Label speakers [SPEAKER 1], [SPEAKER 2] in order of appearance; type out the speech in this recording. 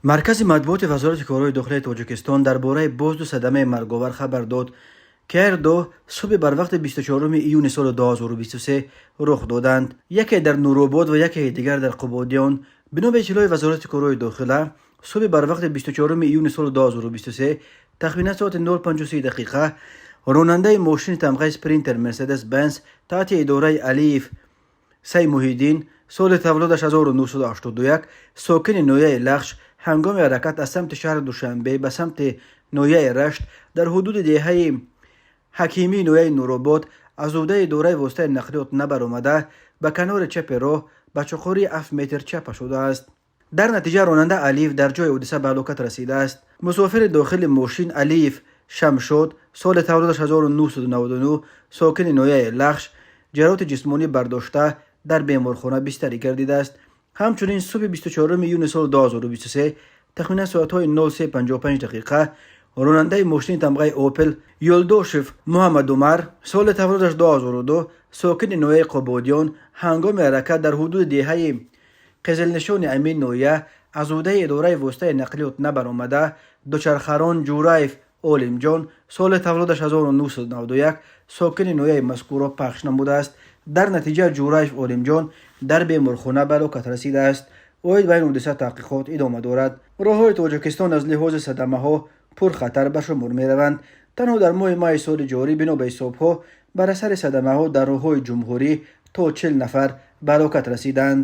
[SPEAKER 1] маркази матбуоти вазорати корҳои дохилии тоҷикистон дар бораи бозду садамаи марговар хабар дод ки ҳар ду субҳи барвақти 24 июни соли 2023 рух доданд. яке дар нуробод ва яке дигар дар қубодиён. бино ба иттилои вазорати корҳои дохила, субҳи барвақти 24 июни соли 2023 тахминан соати 0:53 дақиқа ронандаи мошини тамғаи спринтер Mercedes Benz таҳти идораи Алиев Сай Муҳиддин, соли таваллудаш 1981, сокини ноҳияи Лахш, ҳангоми ҳаракат аз самти шаҳри Душанбе ба самти ноҳияи Рашт дар ҳудуди деҳаи ҳакимии ноҳияи Нуробод аз ӯҳдаи идораи воситаи нақлиёт набаромада, ба канори чапи роҳ ба чуқурии 7 метр чапа шудааст. дар натиҷа ронанда Алиев дар ҷои ҳодиса ба ҳалокат расидааст. мусофири дохили мошин Алиев Шамшод, соли таваллудаш 1999, сокини ноҳияи Лахш, ҷароҳати ҷисмонӣ бардошта дар беморхона бистарӣ гардидааст. ҳамчунин субҳи 24 июни соли 2023 тахминан соатҳои 03:55 дақиқа ронандаи мошини тамғаи Opel Ёлдошев Муҳаммад Умар, соли таваллудаш 2002, сокини ноҳияи Қободиён, ҳангоми ҳаракат дар ҳудуди деҳаи қизилнишони ҳамин ноҳия аз ӯҳдаи идораи воситаи нақлиёт набаромада, дучархарон Ҷураев Олимҷон, соли таваллудаш 1991, сокини ноҳияи мазкуро пахш намудааст. дар натиҷа Ҷураев Олимҷон дар беморхона ба ҳалокат расидааст. оид ба ин ҳодиса таҳқиқот идома дорад. роҳҳои Тоҷикистон аз лиҳози садамаҳо пурхатар ба шумор мераванд. танҳо дар моҳи майи соли ҷорӣ бино ба ҳисобҳо бар асари садамаҳо дар роҳҳои ҷумҳурӣ то 40 нафар ба ҳалокат расиданд.